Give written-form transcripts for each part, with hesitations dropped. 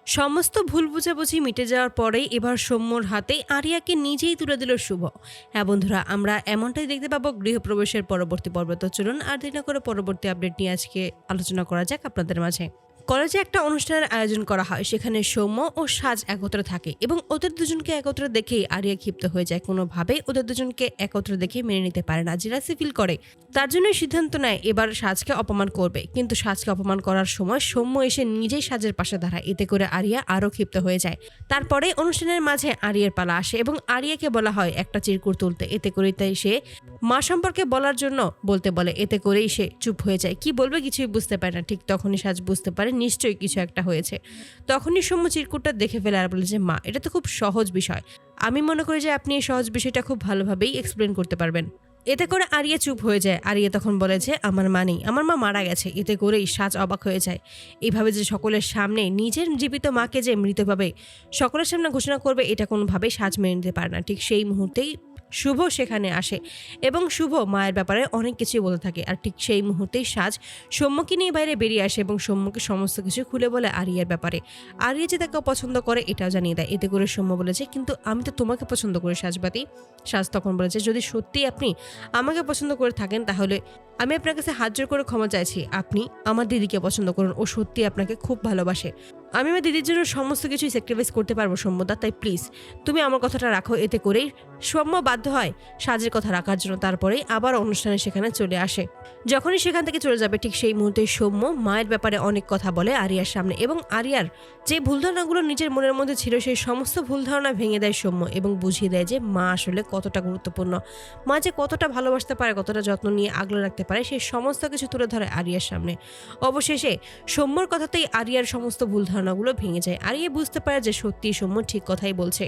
সমস্ত ভুল বোঝাবুঝি মিটে যাওয়ার পরেই এবার সৌম্যর হাতে আরিয়াকে নিজেই তুলে দিল শুভ। হ্যাঁ বন্ধুরা, আমরা এমনটাই দেখতে পাবো গৃহপ্রবেশের পরবর্তী পর্ব। তো চলুন আর দেরি না করে পরবর্তী আপডেট নিয়ে আজকে আলোচনা করা যাক আপনাদের মাঝে। কলেজে একটা অনুষ্ঠানের আয়োজন করা হয়, সেখানে সৌম্য ও সাজ একত্রে থাকে এবং ওদের দুজনকে একত্রে দেখেই আরিয়া ক্ষিপ্ত হয়ে যায়। কোনোভাবেই ওদের দুজনকে একত্রে দেখে মেনে নিতে পারে না, জেলাসি ফিল করে। তার জন্যই সিদ্ধান্ত নেয় এবার সাজকে অপমান করবে। কিন্তু সাজকে অপমান করার সময় সৌম্য এসে নিজেই সাজের পাশে দাঁড়ায়, এতে করে আরিয়া আরও ক্ষিপ্ত হয়ে যায়। তারপরে অনুষ্ঠানের মাঝে আরিয়ার পালা আসে এবং আরিয়াকে বলা হয় একটা চিরকুট তুলতে, এতে করেই তাই সে মা সম্পর্কে বলার জন্য বলতে বলে। এতে করেই সে চুপ হয়ে যায়, কি বলবে কিছুই বুঝতে পারে না। ঠিক তখনই সাজ বুঝতে পারে নিশ্চয়ই কিছু একটা হয়েছে। তখনই সৌম্য চিরকুটটা দেখে ফেলে আর বলে যে মা, এটা তো খুব সহজ বিষয়, আমি মনে করি যে আপনি এই সহজ বিষয়টা খুব ভালোভাবেই এক্সপ্লেন করতে পারবেন। এতে করে আরিয়া চুপ হয়ে যায়। আরিয়া তখন বলে যে আমার মা নেই, আমার মা মারা গেছে। এতে করেই সাজ অবাক হয়ে যায়। এইভাবে যে সকলের সামনে নিজের জীবিত মাকে যে মৃতভাবে সকলের সামনে ঘোষণা করবে, এটা কোনোভাবেই সাজ মেনে নিতে পারে না। ঠিক সেই মুহূর্তেই শুভ সেখানে আসে এবং শুভ মায়ের ব্যাপারে অনেক কিছুই বলতে থাকে। আর ঠিক সেই মুহূর্তেই সাজ সৌম্যকে নিয়ে বাইরে বেরিয়ে আসে এবং সৌম্যকে সমস্ত কিছু খুলে বলে আরিয়ার ব্যাপারে। আরিয়া যে তাকে পছন্দ করে এটাও জানিয়ে দেয়। এতে করে সৌম্য বলেছে কিন্তু আমি তো তোমাকে পছন্দ করি সাজবাতি। সাজ তখন বলেছে যদি সত্যি আপনি আমাকে পছন্দ করে থাকেন তাহলে আমি আপনার কাছে হাত জোর করে ক্ষমা চাইছি। আপনি আমার দিদিকে পছন্দ করুন, ও সত্যি আপনাকে খুব ভালোবাসে। আমি আমার দিদির জন্য সমস্ত কিছুই স্যাক্রিফাইস করতে পারবো সৌম্যদা, তাই প্লিজ তুমি আমার কথাটা রাখো। এতে করেই সৌম্য বাধ্য হয় সাজের কথা রাখার জন্য। তারপরেই আবার অনুষ্ঠানে সেখানে চলে আসে। যখনই সেখান থেকে চলে যাবে ঠিক সেই মুহূর্তে সৌম্য মায়ের ব্যাপারে অনেক কথা বলে আরিয়ার সামনে এবং আরিয়ার যে ভুল ধারণাগুলো নিজের মনের মধ্যে ছিল সেই সমস্ত ভুল ধারণা ভেঙে দেয় সৌম্য এবং বুঝিয়ে দেয় যে মা আসলে কতটা গুরুত্বপূর্ণ, মা যে কতটা ভালোবাসতে পারে, কতটা যত্ন নিয়ে আগলে রাখতে পারে, সেই সমস্ত কিছু তুলে ধরে আরিয়ার সামনে। অবশেষে সৌম্যর কথাতেই আরিয়ার সমস্ত ভুল ধারণাগুলো ভেঙে যায়। আরিয়া বুঝতে পারে যে সত্যি সৌম্য ঠিক কথাই বলছে।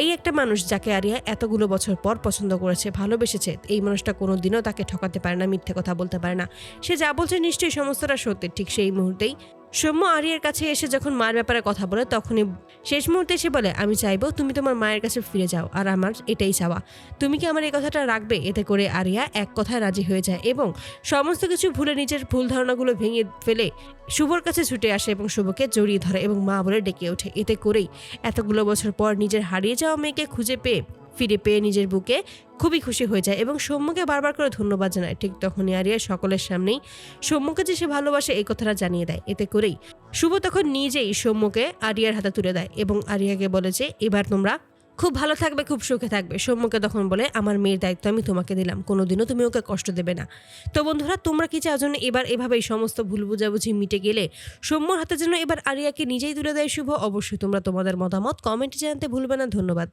এই একটা মানুষ যাকে আরিয়া এতগুলো বছর পর পছন্দ করেছে, ভালোবেসেছে, এই মানুষটা কোনোদিনও তাকে ঠকাতে পারে না, মিথ্যে কথা বলতে পারে না। সে যা বলছে নিশ্চয়ই সমস্তটা সত্যি। ঠিক সেই মুহূর্তেই সৌম্য আরিয়ার কাছে এসে যখন মায়ের ব্যাপারে কথা বলে তখনই শেষ মুহূর্তে এসে বলে আমি চাইবো তুমি তোমার মায়ের কাছে ফিরে যাও, আর আমার এটাই চাওয়া। তুমি কি আমার এই কথাটা রাখবে? এতে করে আরিয়া এক কথায় রাজি হয়ে যায় এবং সমস্ত কিছু ভুলে নিজের ভুল ধারণাগুলো ভেঙে ফেলে শুভর কাছে ছুটে আসে এবং শুভকে জড়িয়ে ধরে এবং মা বলে ডেকে ওঠে। এতে করেই এতগুলো বছর পর নিজের হারিয়ে যাওয়া মেয়েকে ফিরে পেয়ে নিজের বুকে খুবই খুশি হয়ে যায় এবং সৌম্যকে বারবার করে ধন্যবাদ জানায়। ঠিক তখনই আরিয়া সকলের সামনেই সৌম্যকে যে সে ভালোবাসে এই কথাটা জানিয়ে দেয়। এতে করেই শুভ তখন নিজেই সৌম্যকে আরিয়ার হাতে তুলে দেয় এবং আরিয়াকে বলে যে এবার তোমরা খুব ভালো থাকবে, খুব সুখে থাকবে। সৌম্যকে তখন বলে আমার মেয়ের দায়িত্ব আমি তোমাকে দিলাম, কোনোদিনও তুমি ওকে কষ্ট দেবে না। তো বন্ধুরা, তোমরা কি চাও জন্য এবার এভাবেই সমস্ত ভুল বুঝাবুঝি মিটে গেলে সৌম্যর হাতে যেন এবার আরিয়াকে নিজেই তুলে দেয় শুভ? অবশ্যই তোমরা তোমাদের মতামত কমেন্টে জানাতে ভুলবে না। ধন্যবাদ।